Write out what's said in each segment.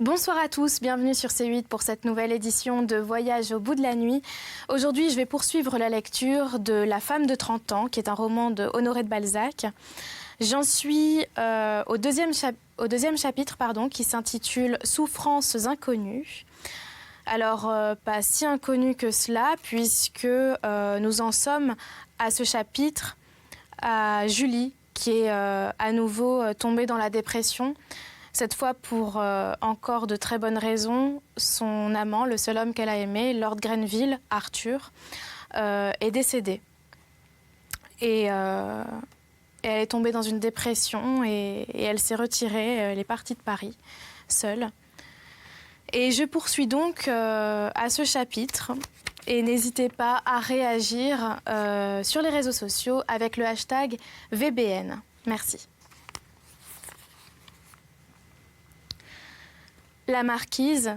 Bonsoir à tous, bienvenue sur C8 pour cette nouvelle édition de Voyage au bout de la nuit. Aujourd'hui, je vais poursuivre la lecture de La femme de 30 ans, qui est un roman de Honoré de Balzac. J'en suis au deuxième chapitre qui s'intitule « Souffrances inconnues ». Alors, pas si inconnu que cela, puisque nous en sommes à ce chapitre à Julie, qui est à nouveau tombée dans la dépression. Cette fois pour encore de très bonnes raisons. Son amant, le seul homme qu'elle a aimé, Lord Grenville, Arthur, est décédé. Et elle est tombée dans une dépression et elle s'est retirée, elle est partie de Paris, seule. Et je poursuis donc à ce chapitre. Et n'hésitez pas à réagir sur les réseaux sociaux avec le hashtag VBN. Merci. La marquise,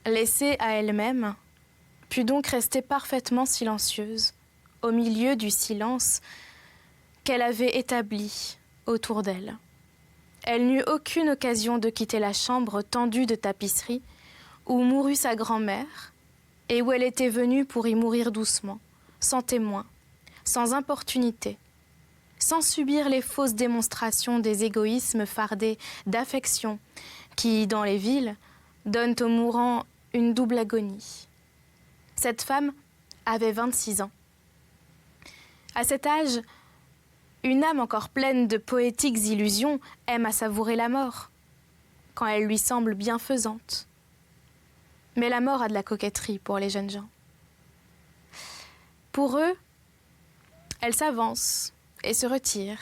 laissée à elle-même, put donc rester parfaitement silencieuse, au milieu du silence qu'elle avait établi autour d'elle. Elle n'eut aucune occasion de quitter la chambre tendue de tapisserie où mourut sa grand-mère et où elle était venue pour y mourir doucement, sans témoin, sans importunité, sans subir les fausses démonstrations des égoïsmes fardés d'affection qui, dans les villes, donnent aux mourants une double agonie. Cette femme avait 26 ans. À cet âge, une âme encore pleine de poétiques illusions aime à savourer la mort, quand elle lui semble bienfaisante. Mais la mort a de la coquetterie pour les jeunes gens. Pour eux, elle s'avance et se retire,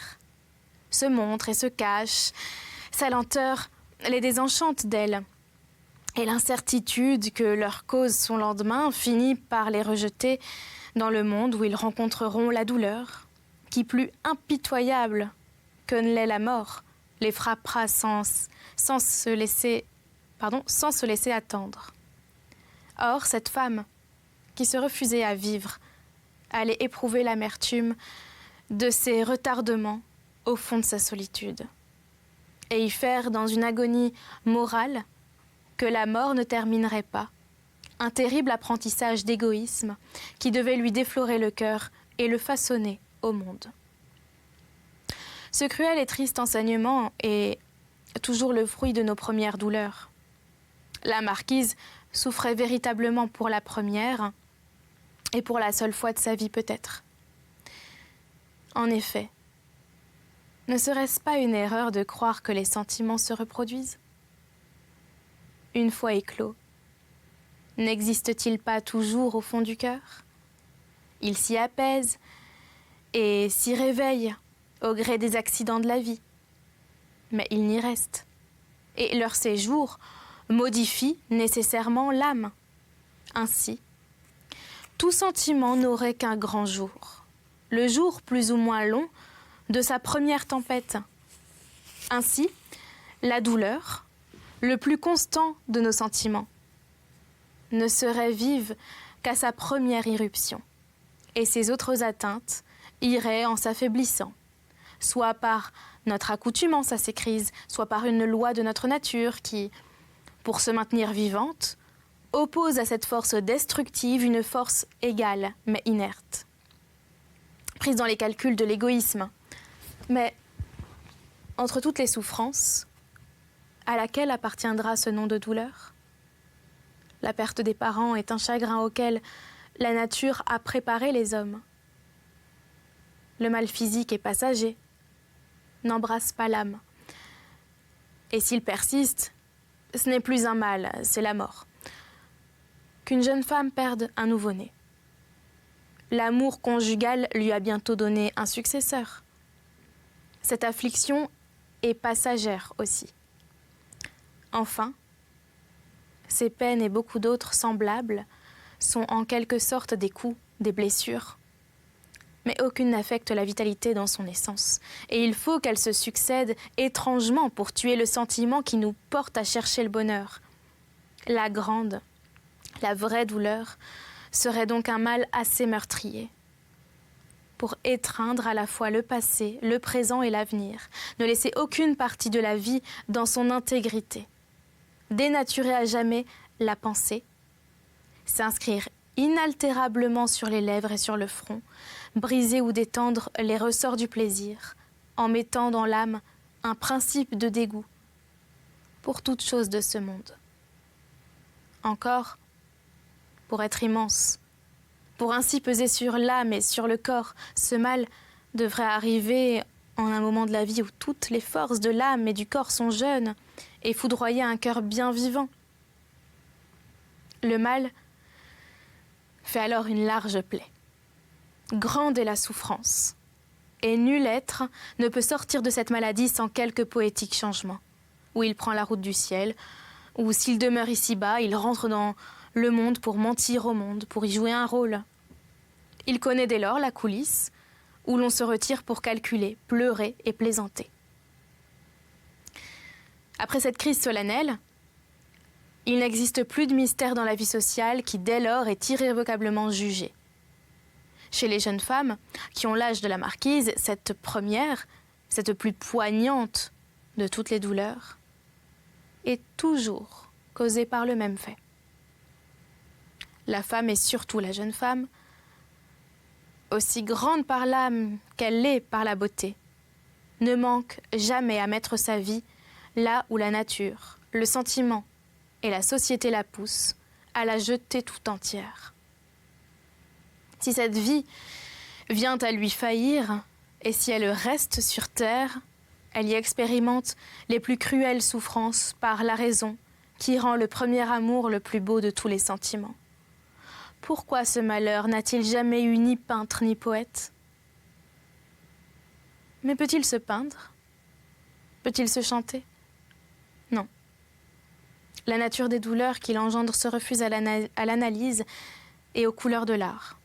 se montre et se cache. Sa lenteur les désenchante d'elle. Et l'incertitude que leur cause son lendemain finit par les rejeter dans le monde où ils rencontreront la douleur, qui plus impitoyable que ne l'est la mort, les frappera sans se laisser attendre. Or, cette femme, qui se refusait à vivre, allait éprouver l'amertume de ses retardements au fond de sa solitude, et y faire dans une agonie morale que la mort ne terminerait pas, un terrible apprentissage d'égoïsme qui devait lui déflorer le cœur et le façonner au monde. Ce cruel et triste enseignement est toujours le fruit de nos premières douleurs. La marquise souffrait véritablement pour la première et pour la seule fois de sa vie peut-être. En effet, ne serait-ce pas une erreur de croire que les sentiments se reproduisent ? Une fois éclos, n'existe-t-il pas toujours au fond du cœur ? Ils s'y apaisent et s'y réveillent au gré des accidents de la vie. Mais ils n'y restent. Et leur séjour modifie nécessairement l'âme. Ainsi, tout sentiment n'aurait qu'un grand jour, le jour plus ou moins long de sa première tempête. Ainsi, la douleur, le plus constant de nos sentiments, ne serait vive qu'à sa première irruption, et ses autres atteintes iraient en s'affaiblissant, soit par notre accoutumance à ces crises, soit par une loi de notre nature qui, pour se maintenir vivante, oppose à cette force destructive une force égale mais inerte, prise dans les calculs de l'égoïsme. Mais entre toutes les souffrances, à laquelle appartiendra ce nom de douleur ? La perte des parents est un chagrin auquel la nature a préparé les hommes. Le mal physique est passager, n'embrasse pas l'âme. Et s'il persiste, ce n'est plus un mal, c'est la mort. Qu'une jeune femme perde un nouveau-né. L'amour conjugal lui a bientôt donné un successeur. Cette affliction est passagère aussi. Enfin, ces peines et beaucoup d'autres semblables sont en quelque sorte des coups, des blessures. Mais aucune n'affecte la vitalité dans son essence. Et il faut qu'elles se succèdent étrangement pour tuer le sentiment qui nous porte à chercher le bonheur. La grande, la vraie douleur serait donc un mal assez meurtrier. Pour étreindre à la fois le passé, le présent et l'avenir, ne laisser aucune partie de la vie dans son intégrité. dénaturer à jamais la pensée, s'inscrire inaltérablement sur les lèvres et sur le front, briser ou détendre les ressorts du plaisir, en mettant dans l'âme un principe de dégoût pour toute chose de ce monde. Encore, pour être immense, pour ainsi peser sur l'âme et sur le corps, ce mal devrait arriver en un moment de la vie où toutes les forces de l'âme et du corps sont jeunes et foudroyer un cœur bien vivant. Le mal fait alors une large plaie. Grande est la souffrance, et nul être ne peut sortir de cette maladie sans quelque poétique changement, où il prend la route du ciel, ou s'il demeure ici-bas, il rentre dans le monde pour mentir au monde, pour y jouer un rôle. Il connaît dès lors la coulisse, où l'on se retire pour calculer, pleurer et plaisanter. Après cette crise solennelle, il n'existe plus de mystère dans la vie sociale qui dès lors est irrévocablement jugé. Chez les jeunes femmes qui ont l'âge de la marquise, cette première, cette plus poignante de toutes les douleurs, est toujours causée par le même fait. La femme, et surtout la jeune femme, aussi grande par l'âme qu'elle l'est par la beauté, ne manque jamais à mettre sa vie là où la nature, le sentiment et la société la poussent à la jeter tout entière. Si cette vie vient à lui faillir, et si elle reste sur terre, elle y expérimente les plus cruelles souffrances par la raison qui rend le premier amour le plus beau de tous les sentiments. Pourquoi ce malheur n'a-t-il jamais eu ni peintre ni poète? Mais peut-il se peindre? Peut-il se chanter? Non. La nature des douleurs qu'il engendre se refuse à l'analyse et aux couleurs de l'art.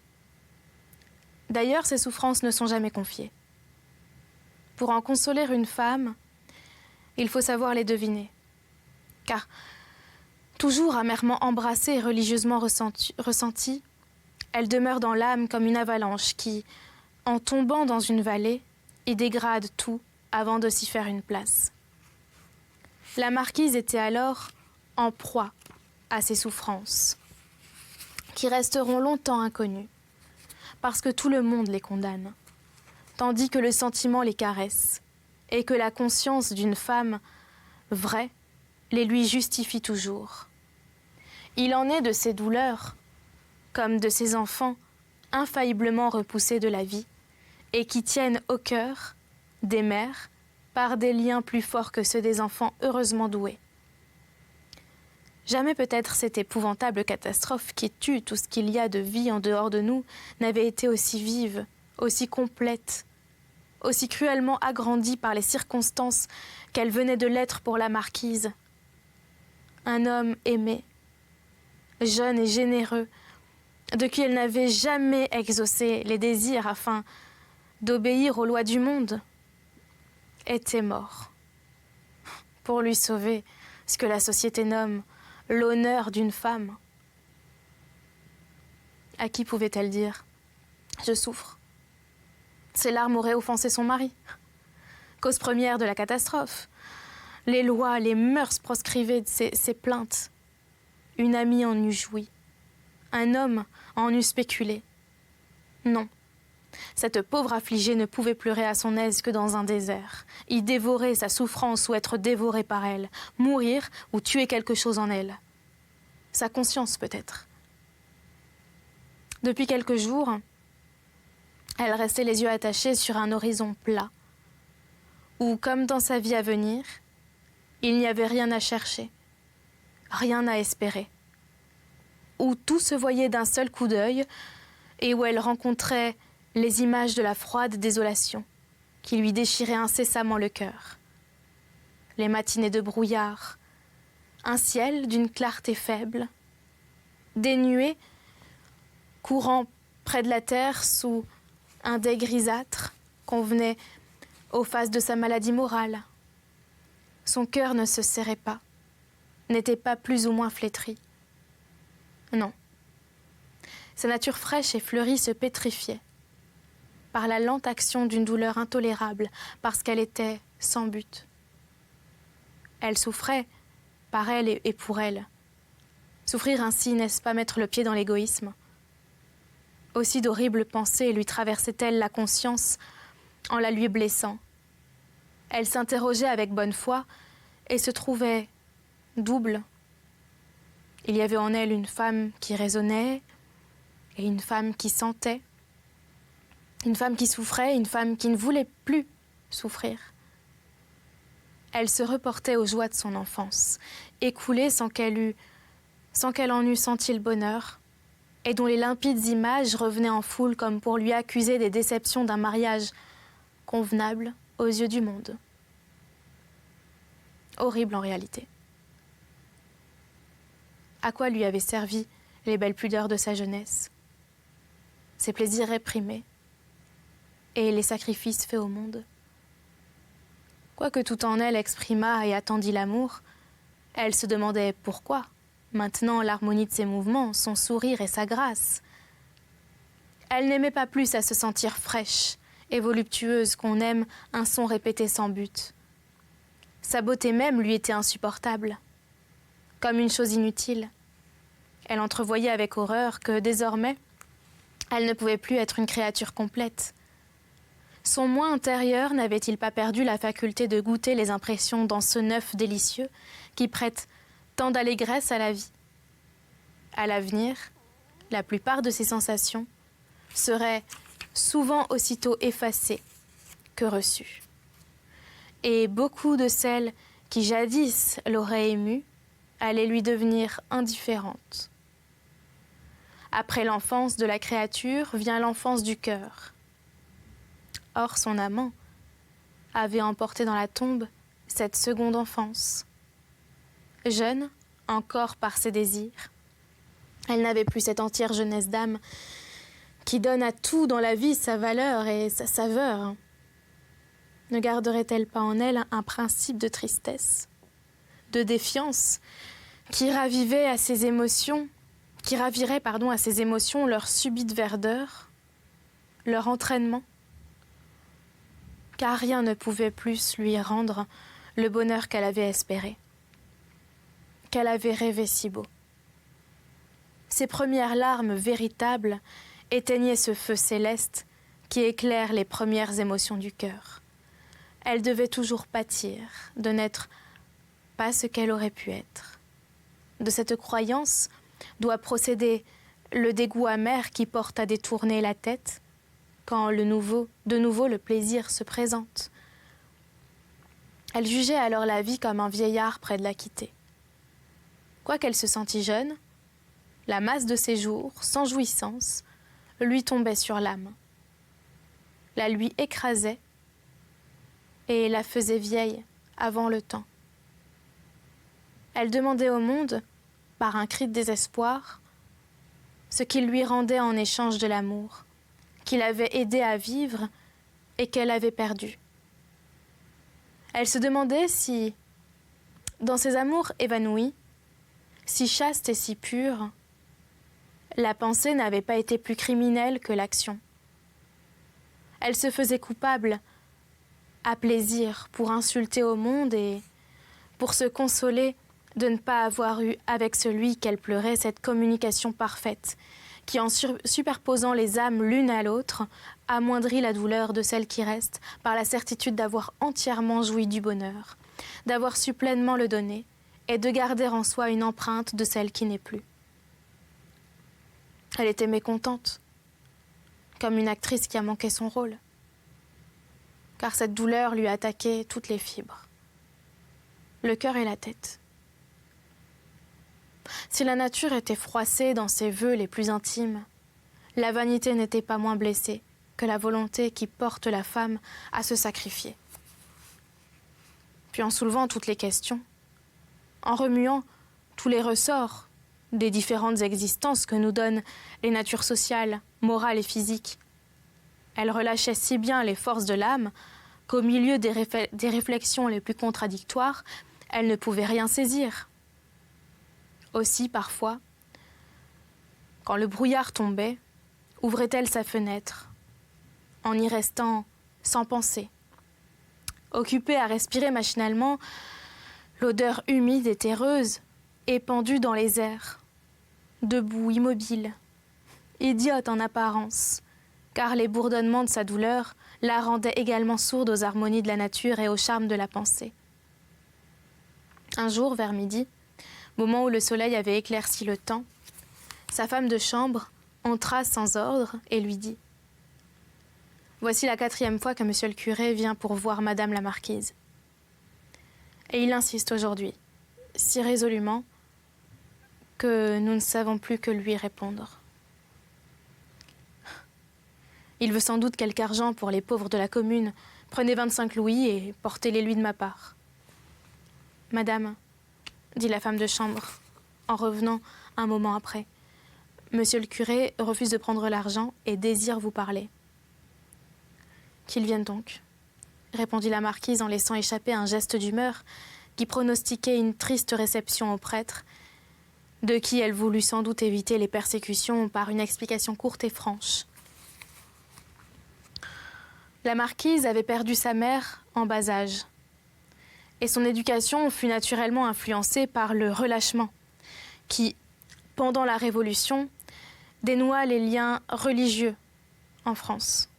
D'ailleurs, ces souffrances ne sont jamais confiées. Pour en consoler une femme, il faut savoir les deviner. Car, toujours amèrement embrassée et religieusement ressentie, elle demeure dans l'âme comme une avalanche qui, en tombant dans une vallée, y dégrade tout avant de s'y faire une place. La marquise était alors en proie à ces souffrances, qui resteront longtemps inconnues, parce que tout le monde les condamne, tandis que le sentiment les caresse, et que la conscience d'une femme vraie les lui justifie toujours. Il en est de ces douleurs, comme de ces enfants infailliblement repoussés de la vie, et qui tiennent au cœur des mères par des liens plus forts que ceux des enfants heureusement doués. Jamais peut-être cette épouvantable catastrophe qui tue tout ce qu'il y a de vie en dehors de nous n'avait été aussi vive, aussi complète, aussi cruellement agrandie par les circonstances qu'elle venait de l'être pour la marquise. Un homme aimé, jeune et généreux, de qui elle n'avait jamais exaucé les désirs afin d'obéir aux lois du monde, était mort. Pour lui sauver ce que la société nomme l'honneur d'une femme. À qui pouvait-elle dire « Je souffre ». Ses larmes auraient offensé son mari. Cause première de la catastrophe. Les lois, les mœurs proscrivaient ses plaintes. Une amie en eût joui. Un homme en eût spéculé. Non. Cette pauvre affligée ne pouvait pleurer à son aise que dans un désert, y dévorer sa souffrance ou être dévorée par elle, mourir ou tuer quelque chose en elle. Sa conscience peut-être. Depuis quelques jours, elle restait les yeux attachés sur un horizon plat, où, comme dans sa vie à venir, il n'y avait rien à chercher, rien à espérer, où tout se voyait d'un seul coup d'œil et où elle rencontrait les images de la froide désolation qui lui déchiraient incessamment le cœur. Les matinées de brouillard, un ciel d'une clarté faible, des nuées courant près de la terre sous un dais grisâtre convenait aux phases de sa maladie morale. Son cœur ne se serrait pas, n'était pas plus ou moins flétri. Non. Sa nature fraîche et fleurie se pétrifiait par la lente action d'une douleur intolérable, parce qu'elle était sans but. Elle souffrait par elle et pour elle. Souffrir ainsi, n'est-ce pas mettre le pied dans l'égoïsme? Aussi d'horribles pensées lui traversaient-elles la conscience en la lui blessant. Elle s'interrogeait avec bonne foi et se trouvait double. Il y avait en elle une femme qui raisonnait et une femme qui sentait, une femme qui souffrait, une femme qui ne voulait plus souffrir. Elle se reportait aux joies de son enfance, écoulée sans qu'elle en eût senti le bonheur, et dont les limpides images revenaient en foule comme pour lui accuser des déceptions d'un mariage convenable aux yeux du monde. Horrible en réalité. À quoi lui avaient servi les belles pudeurs de sa jeunesse, ses plaisirs réprimés et les sacrifices faits au monde? Quoique tout en elle exprimât et attendît l'amour, elle se demandait pourquoi, maintenant l'harmonie de ses mouvements, son sourire et sa grâce. Elle n'aimait pas plus à se sentir fraîche et voluptueuse qu'on aime un son répété sans but. Sa beauté même lui était insupportable, comme une chose inutile. Elle entrevoyait avec horreur que, désormais, elle ne pouvait plus être une créature complète. Son moi intérieur n'avait-il pas perdu la faculté de goûter les impressions dans ce neuf délicieux qui prête tant d'allégresse à la vie? À l'avenir, la plupart de ces sensations seraient souvent aussitôt effacées que reçues. Et beaucoup de celles qui jadis l'auraient émue allaient lui devenir indifférentes. Après l'enfance de la créature vient l'enfance du cœur. Or, son amant avait emporté dans la tombe cette seconde enfance. Jeune, encore par ses désirs, elle n'avait plus cette entière jeunesse d'âme qui donne à tout dans la vie sa valeur et sa saveur. Ne garderait-elle pas en elle un principe de tristesse, de défiance, qui ravirait à ses émotions leur subite verdeur, leur entraînement? Car rien ne pouvait plus lui rendre le bonheur qu'elle avait espéré, qu'elle avait rêvé si beau. Ses premières larmes véritables éteignaient ce feu céleste qui éclaire les premières émotions du cœur. Elle devait toujours pâtir de n'être pas ce qu'elle aurait pu être. De cette croyance doit procéder le dégoût amer qui porte à détourner la tête quand de nouveau le plaisir se présente. Elle jugeait alors la vie comme un vieillard près de la quitter. Quoiqu'elle se sentît jeune, la masse de ses jours, sans jouissance, lui tombait sur l'âme, la lui écrasait et la faisait vieille avant le temps. Elle demandait au monde, par un cri de désespoir, ce qu'il lui rendait en échange de l'amour, qu'il avait aidé à vivre et qu'elle avait perdu. Elle se demandait si, dans ses amours évanouis, si chaste et si pure, la pensée n'avait pas été plus criminelle que l'action. Elle se faisait coupable à plaisir pour insulter au monde et pour se consoler de ne pas avoir eu avec celui qu'elle pleurait cette communication parfaite qui, en superposant les âmes l'une à l'autre, amoindrit la douleur de celle qui reste par la certitude d'avoir entièrement joui du bonheur, d'avoir su pleinement le donner et de garder en soi une empreinte de celle qui n'est plus. Elle était mécontente, comme une actrice qui a manqué son rôle, car cette douleur lui attaquait toutes les fibres, le cœur et la tête. Si la nature était froissée dans ses vœux les plus intimes, la vanité n'était pas moins blessée que la volonté qui porte la femme à se sacrifier. Puis en soulevant toutes les questions, en remuant tous les ressorts des différentes existences que nous donnent les natures sociales, morales et physiques, elle relâchait si bien les forces de l'âme qu'au milieu des réflexions les plus contradictoires, elle ne pouvait rien saisir. Aussi, parfois, quand le brouillard tombait, ouvrait-elle sa fenêtre, en y restant sans penser, occupée à respirer machinalement L'odeur humide et terreuse, épandue dans les airs, debout, immobile, idiote en apparence, car les bourdonnements de sa douleur la rendaient également sourde aux harmonies de la nature et au charme de la pensée. Un jour, vers midi, moment où le soleil avait éclairci le temps, sa femme de chambre entra sans ordre et lui dit « Voici la 4e fois que monsieur le curé vient pour voir madame la marquise. Et il insiste aujourd'hui, si résolument, que nous ne savons plus que lui répondre. Il veut sans doute quelque argent pour les pauvres de la commune. Prenez 25 louis et portez-les-lui de ma part. » « Madame, dit la femme de chambre, en revenant un moment après, monsieur le curé refuse de prendre l'argent et désire vous parler. »« Qu'il vienne donc, répondit la marquise en laissant échapper un geste d'humeur qui pronostiquait une triste réception au prêtre, de qui elle voulut sans doute éviter les persécutions par une explication courte et franche. La marquise avait perdu sa mère en bas âge, et son éducation fut naturellement influencée par le relâchement, qui, pendant la Révolution, dénoua les liens religieux en France.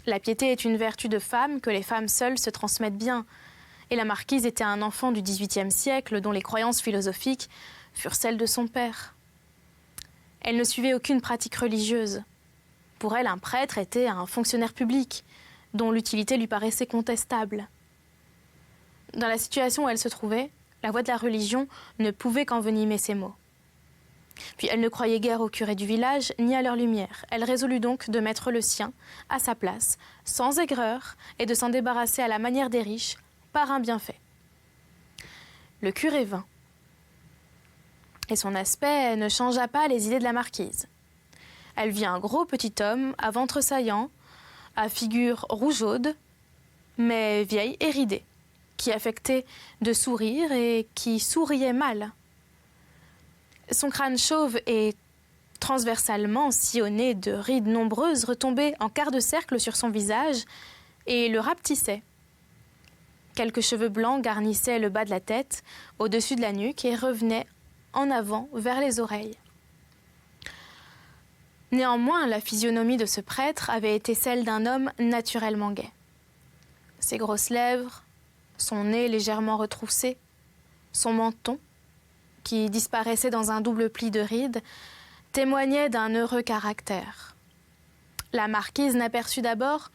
La piété est une vertu de femme que les femmes seules se transmettent bien, et la marquise était un enfant du XVIIIe siècle dont les croyances philosophiques furent celles de son père. Elle ne suivait aucune pratique religieuse. Pour elle, un prêtre était un fonctionnaire public, dont l'utilité lui paraissait contestable. Dans la situation où elle se trouvait, la voix de la religion ne pouvait qu'envenimer ses mots. Puis elle ne croyait guère au curé du village, ni à leur lumière. Elle résolut donc de mettre le sien à sa place, sans aigreur, et de s'en débarrasser à la manière des riches, par un bienfait. Le curé vint, et son aspect ne changea pas les idées de la marquise. Elle vit un gros petit homme, à ventre saillant, à figure rougeaude, mais vieille et ridée, qui affectait de sourire et qui souriait mal. Son crâne chauve et transversalement sillonné de rides nombreuses retombaient en quart de cercle sur son visage et le rapetissaient. Quelques cheveux blancs garnissaient le bas de la tête, au-dessus de la nuque, et revenaient en avant vers les oreilles. Néanmoins, la physionomie de ce prêtre avait été celle d'un homme naturellement gai. Ses grosses lèvres, son nez légèrement retroussé, son menton, qui disparaissait dans un double pli de rides, témoignaient d'un heureux caractère. La marquise n'aperçut d'abord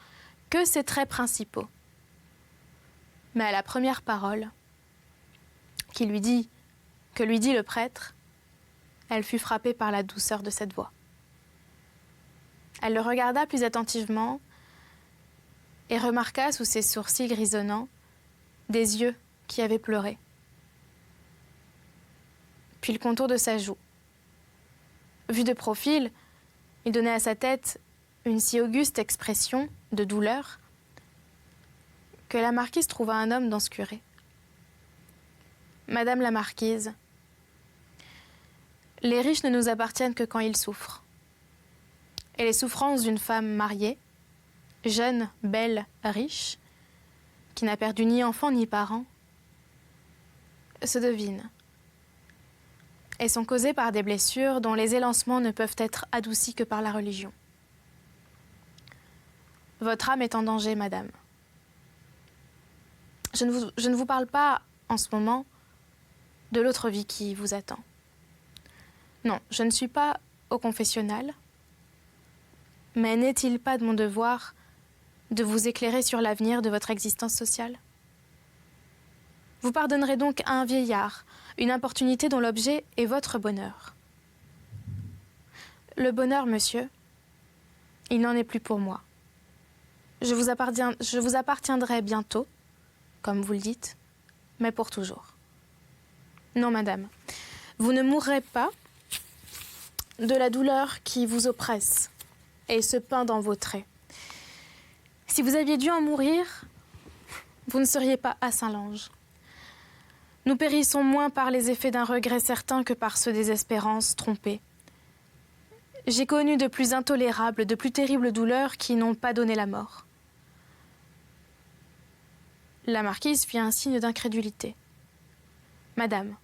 que ses traits principaux. Mais à la première parole que lui dit le prêtre, elle fut frappée par la douceur de cette voix. Elle le regarda plus attentivement et remarqua sous ses sourcils grisonnants des yeux qui avaient pleuré. Puis le contour de sa joue. Vu de profil, il donnait à sa tête une si auguste expression de douleur que la marquise trouva un homme dans ce curé. « Madame la marquise, les riches ne nous appartiennent que quand ils souffrent. Et les souffrances d'une femme mariée, jeune, belle, riche, qui n'a perdu ni enfant ni parents, se devinent et sont causées par des blessures dont les élancements ne peuvent être adoucis que par la religion. Votre âme est en danger, madame. Je ne vous parle pas, en ce moment, de l'autre vie qui vous attend. Non, je ne suis pas au confessionnal, mais n'est-il pas de mon devoir de vous éclairer sur l'avenir de votre existence sociale? Vous pardonnerez donc à un vieillard une importunité dont l'objet est votre bonheur. Le bonheur, monsieur, il n'en est plus pour moi. Je vous appartiendrai bientôt, comme vous le dites, mais pour toujours. Non, madame, vous ne mourrez pas de la douleur qui vous oppresse et se peint dans vos traits. Si vous aviez dû en mourir, vous ne seriez pas à Saint-Lange. Nous périssons moins par les effets d'un regret certain que par ceux des espérances trompées. J'ai connu de plus intolérables, de plus terribles douleurs qui n'ont pas donné la mort. La marquise fit un signe d'incrédulité. « Madame,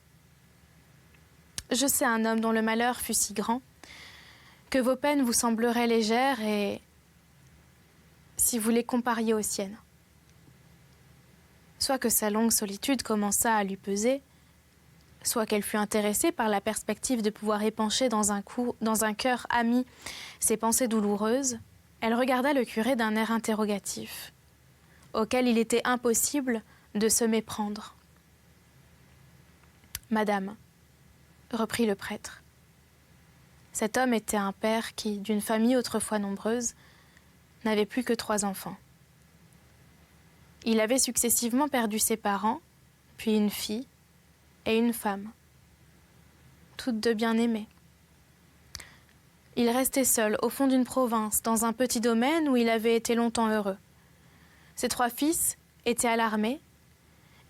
je sais un homme dont le malheur fut si grand que vos peines vous sembleraient légères et si vous les compariez aux siennes. Soit que sa longue solitude commença à lui peser, soit qu'elle fut intéressée par la perspective de pouvoir épancher dans un cœur ami ses pensées douloureuses, elle regarda le curé d'un air interrogatif, auquel il était impossible de se méprendre. « Madame, reprit le prêtre, cet homme était un père qui, d'une famille autrefois nombreuse, n'avait plus que 3 enfants. Il avait successivement perdu ses parents, puis une fille et une femme, toutes 2 bien-aimées. Il restait seul au fond d'une province, dans un petit domaine où il avait été longtemps heureux. Ses 3 fils étaient à l'armée,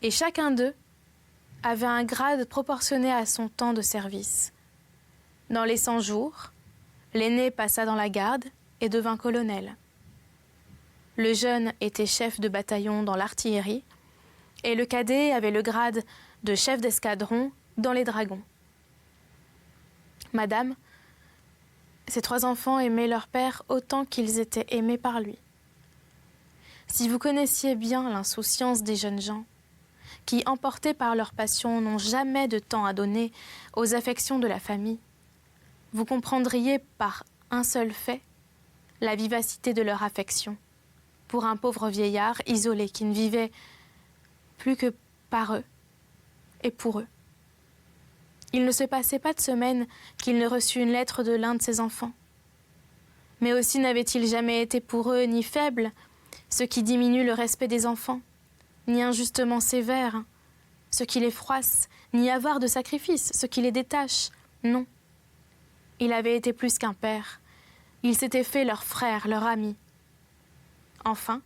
et chacun d'eux avait un grade proportionné à son temps de service. Dans les 100 jours, l'aîné passa dans la garde et devint colonel. Le jeune était chef de bataillon dans l'artillerie, et le cadet avait le grade de chef d'escadron dans les dragons. Madame, ces 3 enfants aimaient leur père autant qu'ils étaient aimés par lui. Si vous connaissiez bien l'insouciance des jeunes gens, qui, emportés par leur passion, n'ont jamais de temps à donner aux affections de la famille, vous comprendriez par un seul fait la vivacité de leur affection pour un pauvre vieillard isolé qui ne vivait plus que par eux et pour eux. Il ne se passait pas de semaine qu'il ne reçût une lettre de l'un de ses enfants. Mais aussi n'avait-il jamais été pour eux ni faible, ce qui diminue le respect des enfants, ni injustement sévère, ce qui les froisse, ni avare de sacrifice, ce qui les détache. Non. Il avait été plus qu'un père. Il s'était fait leur frère, leur ami. Enfin,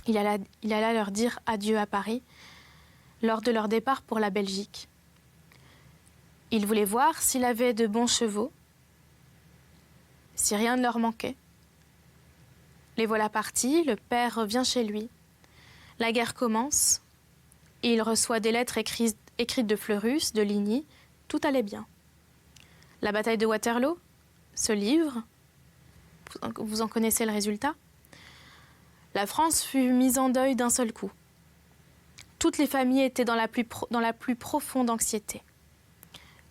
il alla leur dire adieu à Paris, lors de leur départ pour la Belgique. Il voulait voir s'il avait de bons chevaux, si rien ne leur manquait. Les voilà partis, le père revient chez lui. La guerre commence, il reçoit des lettres écrites de Fleurus, de Ligny, tout allait bien. La bataille de Waterloo se livre, vous en connaissez le résultat. La France fut mise en deuil d'un seul coup. Toutes les familles étaient dans la plus profonde anxiété.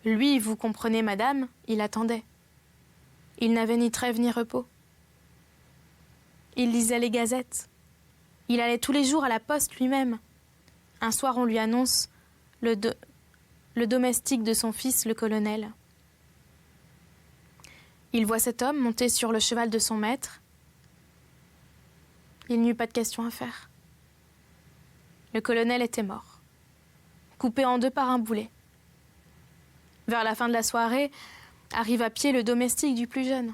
Lui, vous comprenez, madame, il attendait. Il n'avait ni trêve ni repos. Il lisait les gazettes. Il allait tous les jours à la poste lui-même. Un soir, on lui annonce le domestique de son fils, le colonel. Il voit cet homme monter sur le cheval de son maître. Il n'eut pas de question à faire. Le colonel était mort, coupé en 2 par un boulet. Vers la fin de la soirée, arrive à pied le domestique du plus jeune.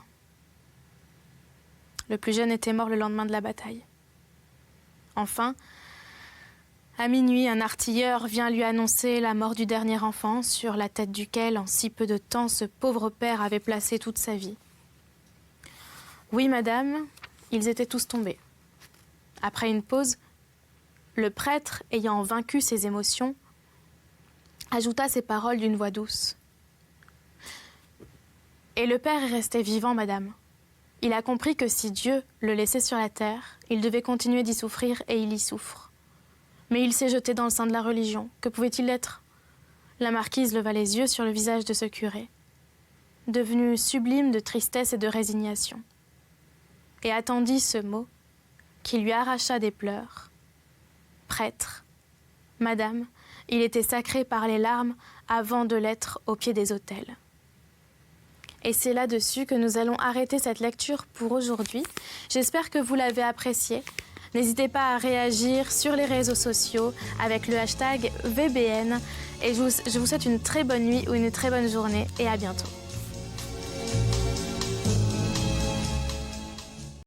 Le plus jeune était mort le lendemain de la bataille. Enfin, à minuit, un artilleur vient lui annoncer la mort du dernier enfant, sur la tête duquel, en si peu de temps, ce pauvre père avait placé toute sa vie. Oui, madame, ils étaient tous tombés. Après une pause, le prêtre, ayant vaincu ses émotions, ajouta ces paroles d'une voix douce. « Et le père est resté vivant, madame. Il a compris que si Dieu le laissait sur la terre, il devait continuer d'y souffrir et il y souffre. Mais il s'est jeté dans le sein de la religion. Que pouvait-il être ?» La marquise leva les yeux sur le visage de ce curé, devenu sublime de tristesse et de résignation, et attendit ce mot qui lui arracha des pleurs. « Prêtre, madame, il était sacré par les larmes avant de l'être au pied des autels. » Et c'est là-dessus que nous allons arrêter cette lecture pour aujourd'hui. J'espère que vous l'avez appréciée. N'hésitez pas à réagir sur les réseaux sociaux avec le hashtag VBN. Et je vous souhaite une très bonne nuit ou une très bonne journée et à bientôt.